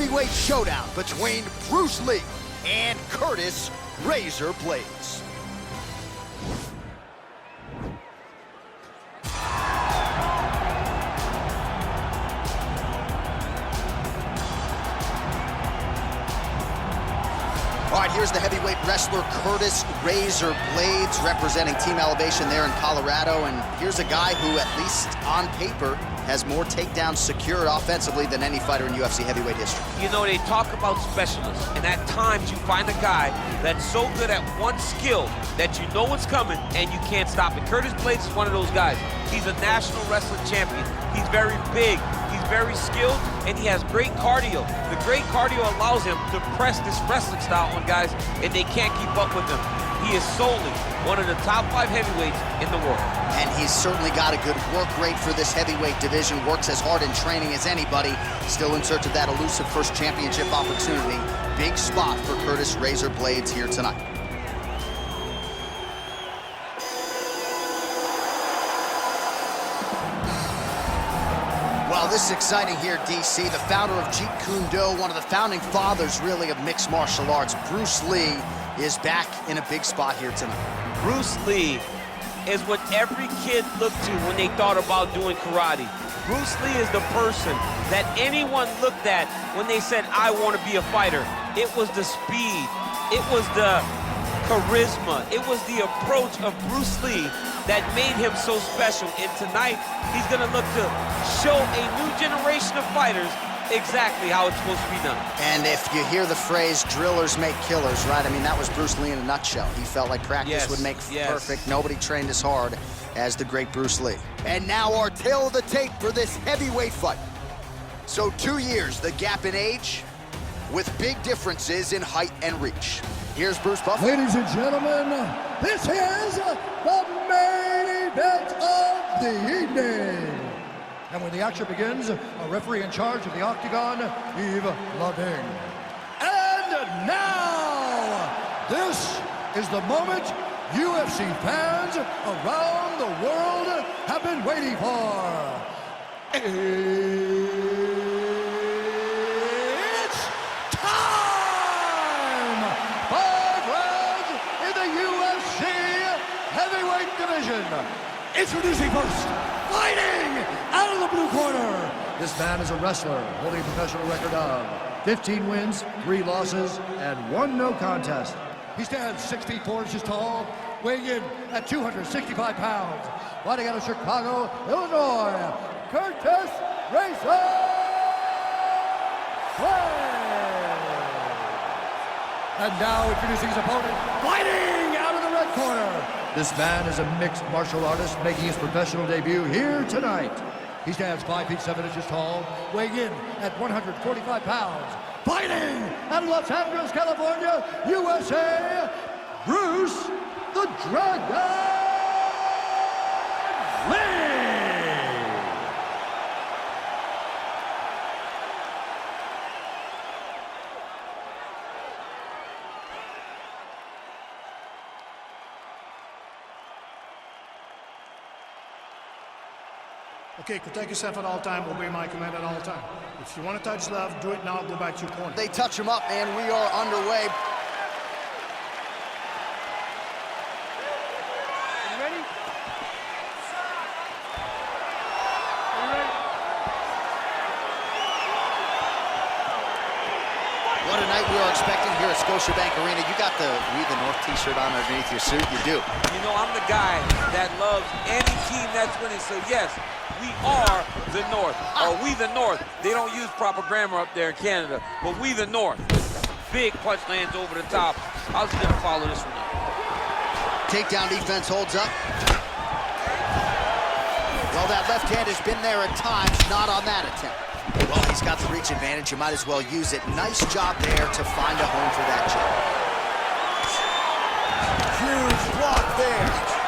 heavyweight showdown between Bruce Lee and Curtis Razor Blaydes. All right, here's the heavyweight wrestler Curtis Razor Blaydes representing Team Elevation there in Colorado. And here's a guy who, at least on paper, has more takedowns secured offensively than any fighter in UFC heavyweight history. You know, they talk about specialists, and at times you find a guy that's so good at one skill that you know what's coming and you can't stop it. Curtis Blaydes is one of those guys. He's a national wrestling champion. He's very big, he's very skilled, and he has great cardio. The great cardio allows him to press this wrestling style on guys, and they can't keep up with him. He is solely one of the top 5 heavyweights in the world. And he's certainly got a good work rate for this heavyweight division, works as hard in training as anybody, still in search of that elusive first championship opportunity. Big spot for Curtis Razor Blaydes here tonight. Well, this is exciting here, DC. The founder of Jeet Kune Do, one of the founding fathers, really, of mixed martial arts, Bruce Lee, is back in a big spot here tonight. Bruce Lee is what every kid looked to when they thought about doing karate. Bruce Lee is the person that anyone looked at when they said, I want to be a fighter. It was the speed, it was the charisma, it was the approach of Bruce Lee that made him so special. And tonight, he's gonna look to show a new generation of fighters exactly how it's supposed to be done. And if you hear the phrase, drillers make killers, right? I mean, that was Bruce Lee in a nutshell. He felt like practice would make perfect. Nobody trained as hard as the great Bruce Lee. And now our tale of the tape for this heavyweight fight. So 2 years, the gap in age, with big differences in height and reach. Here's Bruce Buffer. Ladies and gentlemen, this is the main event of the evening. And when the action begins, a referee in charge of the Octagon, Yves Laving. And now, this is the moment UFC fans around the world have been waiting for. It's time! 5 rounds in the UFC heavyweight division. Introducing first, fighting out of the blue corner. This man is a wrestler holding a professional record of 15 wins, 3 losses, and 1 no contest. He stands 6 feet 4 inches tall, weighing in at 265 pounds. Fighting out of Chicago, Illinois, Curtis Razor Blaydes. And now introducing his opponent, fighting out of the red corner. This man is a mixed martial artist making his professional debut here tonight. He stands 5 feet 7 inches tall, weighing in at 145 pounds. Fighting out of Los Angeles, California, USA, Bruce the Dragon Lee. Okay, protect yourself at all time, obey my command at all time. If you want to touch love, do it now, go back to your corner. They touch him up, and we are underway. You ready? Are you ready? What a night we are expecting here at Scotiabank Arena. You got the We the North t-shirt on underneath your suit. You do. You know, I'm the guy that loves any team that's winning, so yes, we are the North, or we the North. They don't use proper grammar up there in Canada, but we the North. Big punch lands over the top. How's he gonna follow this one up? Takedown defense holds up. Well, that left hand has been there at times, not on that attempt. Well, he's got the reach advantage. You might as well use it. Nice job there to find a home for that jab. Huge block there.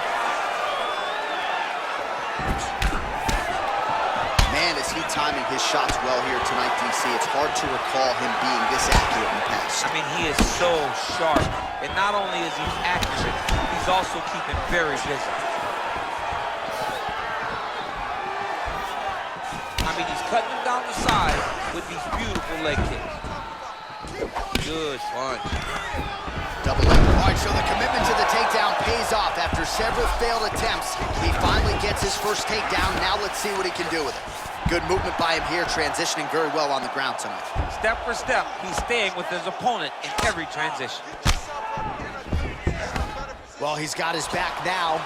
Man, is he timing his shots well here tonight, DC. It's hard to recall him being this accurate in the past. I mean, he is so sharp. And not only is he accurate, he's also keeping very busy. I mean, he's cutting him down the side with these beautiful leg kicks. Good punch. Double leg. All right, so the commitment to the takedown pays off. After several failed attempts, he finally gets his first takedown. Now let's see what he can do with it. Good movement by him here, transitioning very well on the ground tonight. Step for step, he's staying with his opponent in every transition. Well, he's got his back now.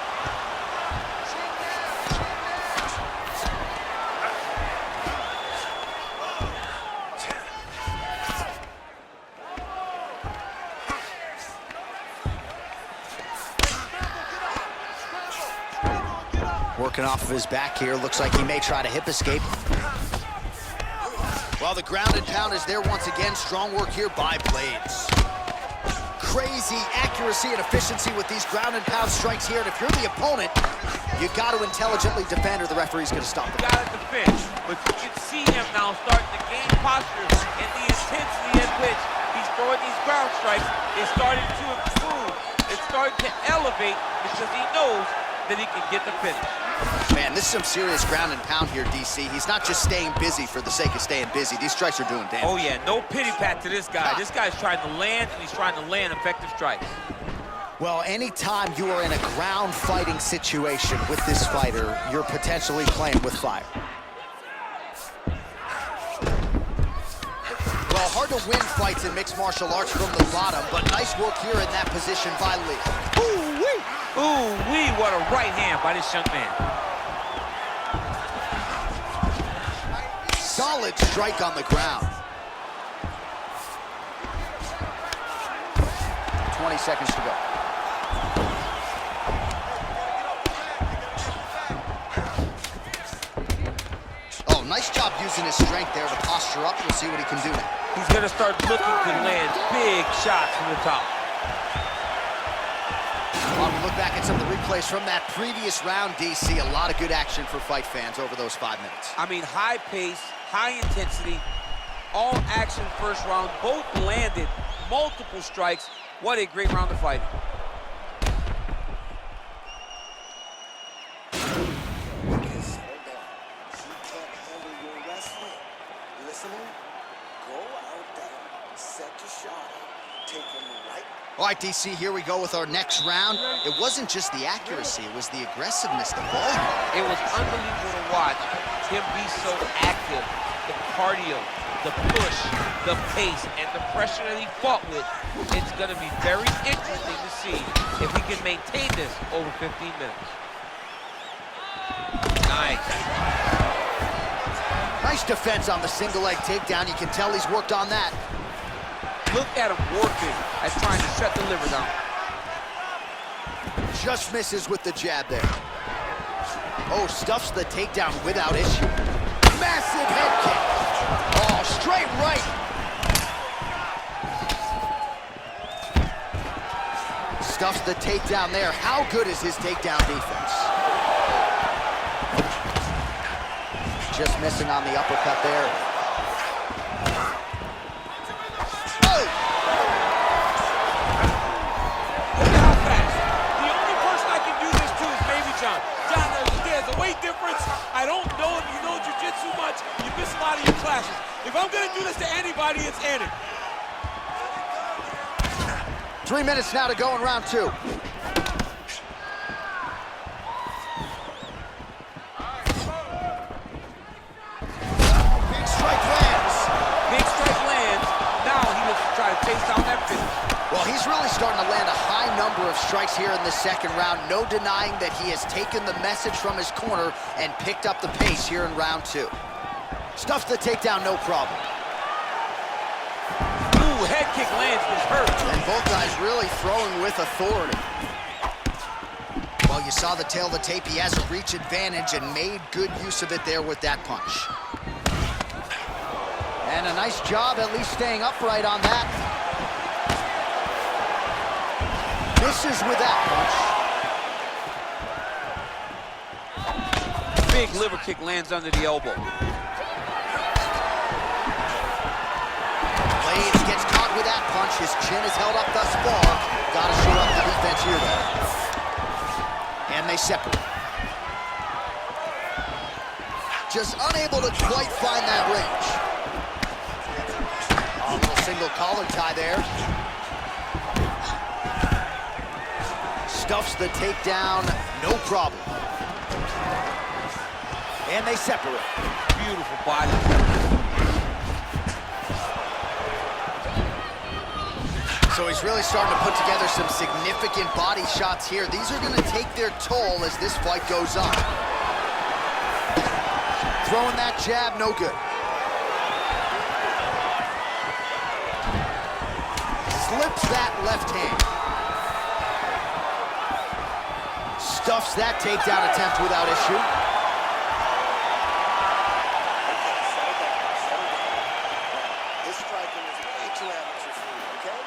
Working off of his back here. Looks like he may try to hip escape. Well, the ground and pound is there once again. Strong work here by Blaydes. Crazy accuracy and efficiency with these ground and pound strikes here. And if you're the opponent, you got to intelligently defend or the referee's going to stop it. You got to defend, but you can see him now starting to gain posture, and the intensity at which he's throwing these ground strikes is starting to improve. It's starting to elevate because he knows that he can get the finish. Man, this is some serious ground and pound here, DC. He's not just staying busy for the sake of staying busy. These strikes are doing damage. Oh, yeah, no pity pat to this guy. This guy's trying to land, and he's trying to land effective strikes. Well, anytime you are in a ground fighting situation with this fighter, you're potentially playing with fire. Well, hard to win fights in mixed martial arts from the bottom, but nice work here in that position by Lee. Ooh-wee! Ooh-wee, what a right hand by this young man. Solid strike on the ground. 20 seconds to go. Oh, nice job using his strength there to posture up. We'll see what he can do now. He's going to start looking to land big shots from the top. While we look back at some of the replays from that previous round, DC, a lot of good action for fight fans over those 5 minutes. I mean, high pace, high intensity, all action first round, both landed multiple strikes. What a great round of fighting. All right, DC, here we go with our next round. It wasn't just the accuracy, it was the aggressiveness, the volume. It was unbelievable to watch him be so active. The cardio, the push, the pace, and the pressure that he fought with. It's going to be very interesting to see if he can maintain this over 15 minutes. Nice. Nice defense on the single leg takedown. You can tell he's worked on that. Look at him working at trying to shut the liver down. Just misses with the jab there. Oh, stuffs the takedown without issue. Massive head kick. Oh, straight right. Stuffs the takedown there. How good is his takedown defense? Just missing on the uppercut there. I don't know if you know jiu-jitsu much, you miss a lot of your classes. If I'm gonna do this to anybody, it's Andy. 3 minutes now to go in round 2. Big strike lands. Big strike lands. Now he looks to try to chase down that finish. Well, he's really starting to land a high number of strikes here in the second round. No denying that he has taken the message from his corner and picked up the pace here in round 2. Stuffs the takedown, no problem. Ooh, head kick lands, but it's hurt. And both guys really throwing with authority. Well, you saw the tail of the tape. He has a reach advantage and made good use of it there with that punch. And a nice job at least staying upright on that. Misses with that punch. Big liver kick lands under the elbow. Blaydes gets caught with that punch. His chin is held up thus far. Got to show up the defense here, though. And they separate. Just unable to quite find that range. A little single collar tie there. Stuffs the takedown, no problem. And they separate. Beautiful body. So he's really starting to put together some significant body shots here. These are going to take their toll as this fight goes on. Throwing that jab, no good. Slips that left hand. Stuffs that takedown attempt without issue. This striking is way too amateur for you, okay?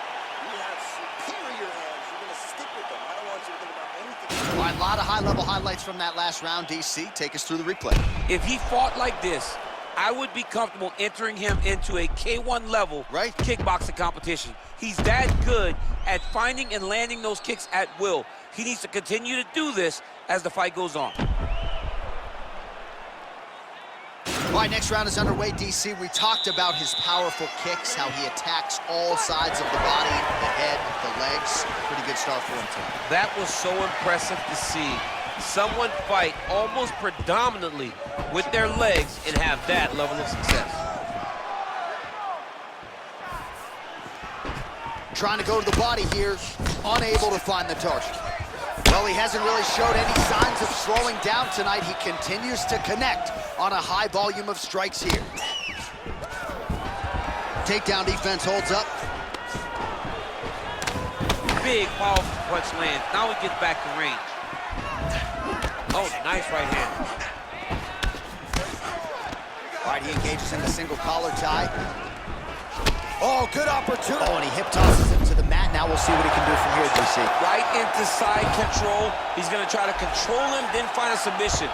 You have superior hands. You're going to stick with them. I don't want you to think about anything. All right, a lot of high-level highlights from that last round, DC. Take us through the replay. If he fought like this, I would be comfortable entering him into a K1 level kickboxing competition. He's that good at finding and landing those kicks at will. He needs to continue to do this as the fight goes on. All right, next round is underway, DC. We talked about his powerful kicks, how he attacks all sides of the body, the head, the legs. Pretty good start for him tonight. That was so impressive to see. Someone fight almost predominantly with their legs and have that level of success. Trying to go to the body here, unable to find the target. Well, he hasn't really showed any signs of slowing down tonight. He continues to connect on a high volume of strikes here. Takedown defense holds up. Big, powerful punch lands. Now he gets back to range. Oh, nice right hand. All right, he engages in the single collar tie. Oh, good opportunity. Oh, and he hip tosses him to the mat. Now we'll see what he can do from here, DC. Right into side control. He's going to try to control him, then find a submission.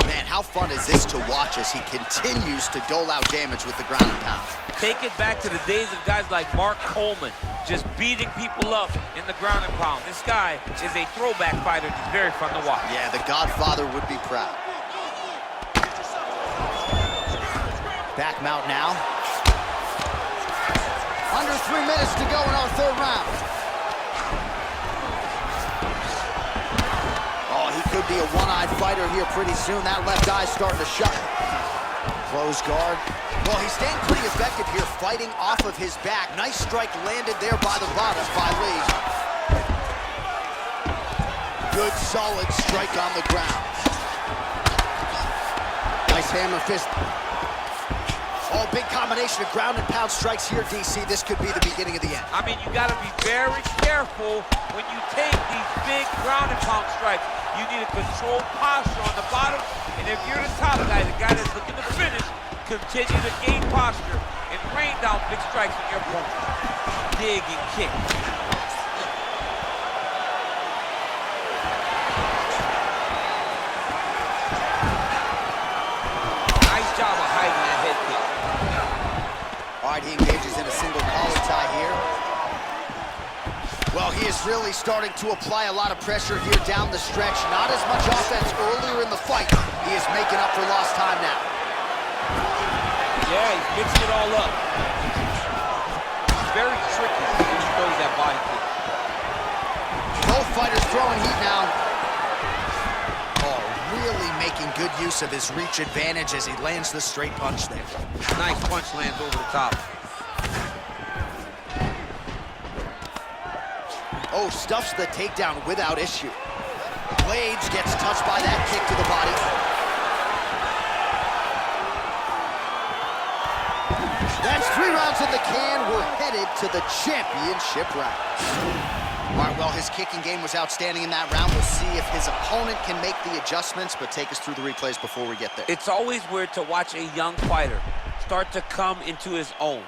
Man, how fun is this to watch as he continues to dole out damage with the ground and pound. Take it back to the days of guys like Mark Coleman, just beating people up in the ground and pound. This guy is a throwback fighter. It's very fun to watch. Yeah, the Godfather would be proud. Back mount now. Under 3 minutes to go in our third round. Oh, he could be a one-eyed fighter here pretty soon. That left eye's starting to shut. Close guard. Well, he's staying pretty effective here, fighting off of his back. Nice strike landed there by the bottom by Lee. Good, solid strike on the ground. Nice hammer fist. Oh, big combination of ground and pound strikes here, DC. This could be the beginning of the end. I mean, you got to be very careful when you take these big ground and pound strikes. You need a controlled posture on the bottom, and if you're the top guy, the guy that's looking to finish, continue to gain posture and rain down big strikes on your opponent. Dig and kick. Nice job of hiding that head kick. All right, he engages in a single collar tie here. Well, he is really starting to apply a lot of pressure here down the stretch. Not as much offense earlier in the fight. He is making up for lost time now. Yeah, he's mixing it all up. It's very tricky when he throws that body kick. Both fighters throwing heat now. Oh, really making good use of his reach advantage as he lands the straight punch there. Nice punch lands over the top. Oh, stuffs the takedown without issue. Blaydes gets touched by that kick to the body. That's 3 rounds in the can. We're headed to the championship rounds. All right, well, his kicking game was outstanding in that round. We'll see if his opponent can make the adjustments, but take us through the replays before we get there. It's always weird to watch a young fighter start to come into his own.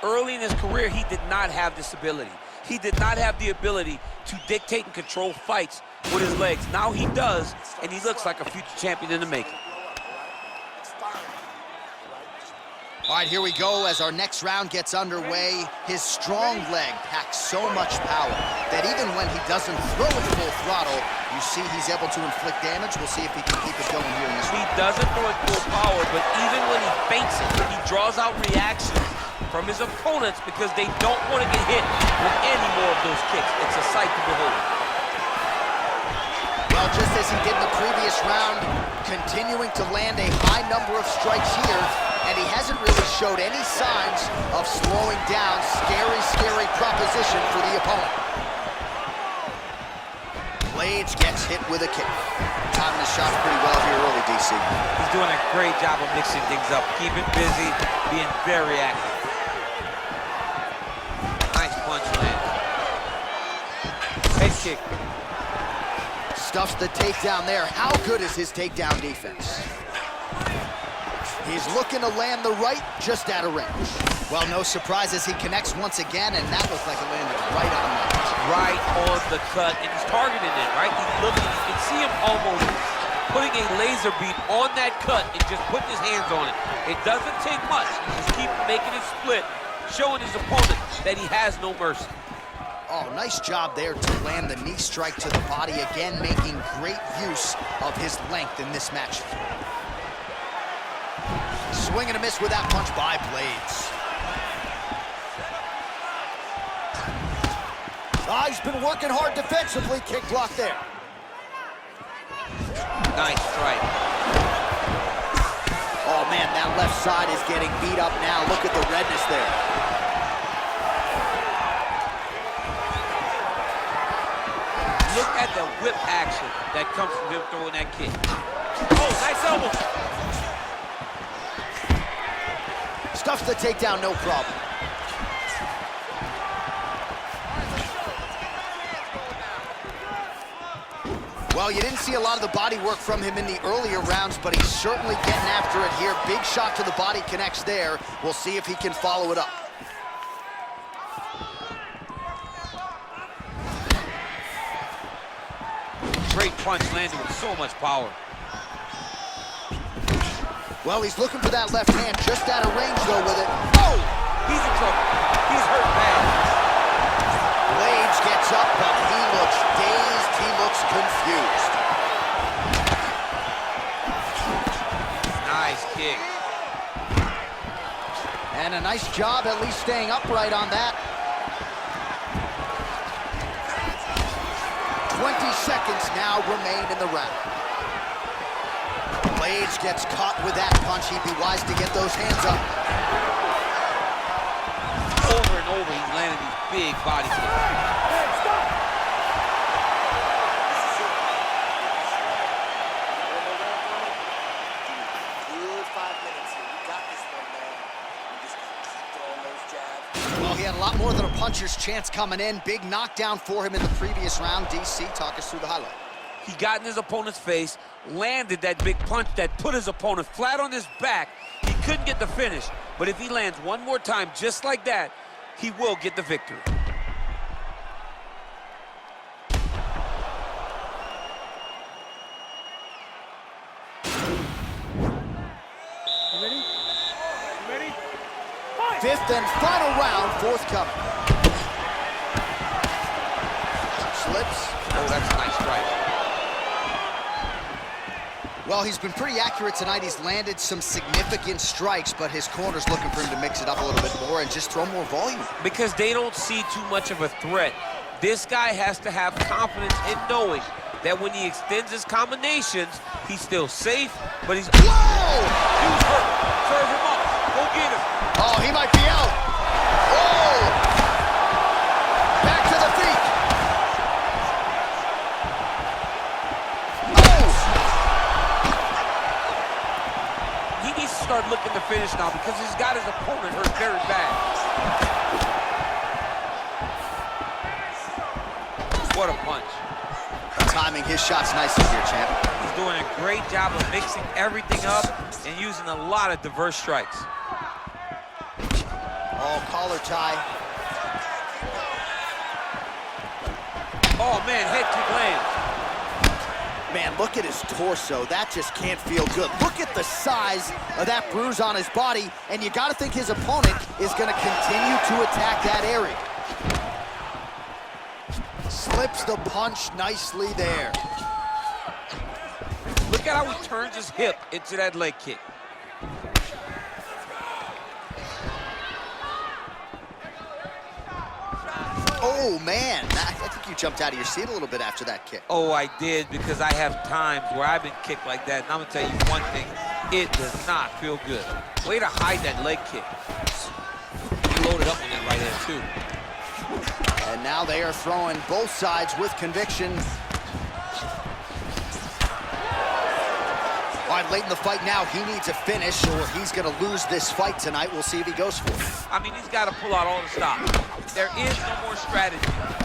Early in his career, he did not have this ability. He did not have the ability to dictate and control fights with his legs. Now he does, and he looks like a future champion in the making. All right, here we go as our next round gets underway. His strong leg packs so much power that even when he doesn't throw it full throttle, you see he's able to inflict damage. We'll see if he can keep it going here in this round. He doesn't throw it full power, but even when he feints it, he draws out reactions from his opponents because they don't want to get hit with any more of those kicks. It's a sight to behold. Well, just as he did in the previous round, continuing to land a high number of strikes here, and he hasn't really showed any signs of slowing down. Scary, scary proposition for the opponent. Blaydes gets hit with a kick. Timing the shots pretty well here early, DC. He's doing a great job of mixing things up, keeping busy, being very active. Nice punch land. Head kick. Stuffs the takedown there. How good is his takedown defense? He's looking to land the right, just out of range. Well, no surprises, he connects once again, and that looked like it landed right on the mat. Right on the cut, and he's targeting it, right? He's looking, you can see him almost putting a laser beam on that cut and just putting his hands on it. It doesn't take much. He just keeps making it split, showing his opponent that he has no mercy. Oh, nice job there to land the knee strike to the body, again making great use of his length in this match. Swing and a miss with that punch by Blaydes. Ah, he's been working hard defensively. Kick block there. Nice strike. Oh, man, that left side is getting beat up now. Look at the redness there. Look at the whip action that comes from him throwing that kick. Oh, nice elbow. Stuffs the takedown, no problem. Well, you didn't see a lot of the body work from him in the earlier rounds, but he's certainly getting after it here. Big shot to the body connects there. We'll see if he can follow it up. Great punch landed with so much power. Well, he's looking for that left hand, just out of range, though, with it. Oh! He's in trouble. He's hurt bad. Blaydes gets up, but he looks dazed. He looks confused. Nice kick. And a nice job at least staying upright on that. 20 seconds now remain in the round. Blaydes gets caught with that punch. He'd be wise to get those hands up. Over and over, he's landing these big body kicks. Hey, stop! Good 5 minutes here. You got this one, man. You just keep throwing those jabs. Well, he had a lot more than a puncher's chance coming in. Big knockdown for him in the previous round. DC, talk us through the highlight. He got in his opponent's face, landed that big punch that put his opponent flat on his back. He couldn't get the finish, but if he lands one more time just like that, he will get the victory. You ready? You ready? Fifth and final round, forthcoming. Slips. Oh, that's a nice strike. Well, he's been pretty accurate tonight. He's landed some significant strikes, but his corner's looking for him to mix it up a little bit more and just throw more volume. Because they don't see too much of a threat. This guy has to have confidence in knowing that when he extends his combinations, he's still safe, but he's... Whoa! Dude's hurt. Serve him up. Go get him. Oh, he might be out. Oh! Back to the feet. He needs to start looking to finish now because he's got his opponent hurt very bad. What a punch. Timing his shots nicely here, champ. He's doing a great job of mixing everything up and using a lot of diverse strikes. Oh, collar tie. Oh, man, head kick lands. Man, look at his torso. That just can't feel good. Look at the size of that bruise on his body, and you got to think his opponent is going to continue to attack that area. Slips the punch nicely there. Look at how he turns his hip into that leg kick. Oh, man. I think you jumped out of your seat a little bit after that kick. Oh, I did, because I have times where I've been kicked like that, and I'm going to tell you one thing. It does not feel good. Way to hide that leg kick. He loaded up on that right hand, too. And now they are throwing both sides with conviction. All right, late in the fight now, he needs a finish or he's going to lose this fight tonight. We'll see if he goes for it. I mean, he's got to pull out all the stops. There is no more strategy.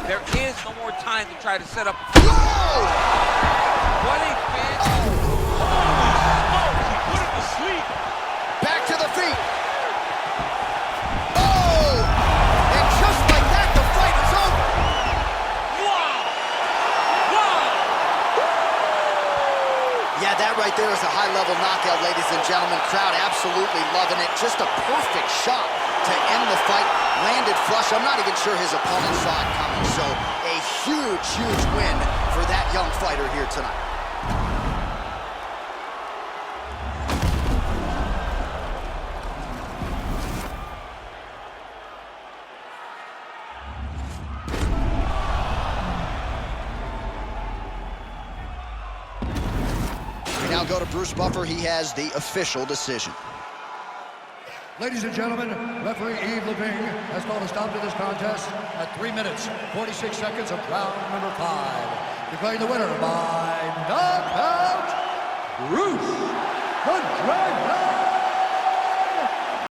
There is no more time to try to set up. Whoa! What a fantastic. Oh, he put him to sleep. Back to the feet. Oh! And just like that, the fight is over. Wow! Wow! Yeah, that right there is a high-level knockout, ladies and gentlemen. Crowd absolutely loving it. Just a perfect shot to end the fight. Landed flush. I'm not even sure his opponent saw it coming. So a huge, huge win for that young fighter here tonight. We now go to Bruce Buffer. He has the official decision. Ladies and gentlemen, referee Yves Leving has called a stop to this contest at 3 minutes, 46 seconds of round number 5. Declaring the winner by knockout, Bruce the Dragon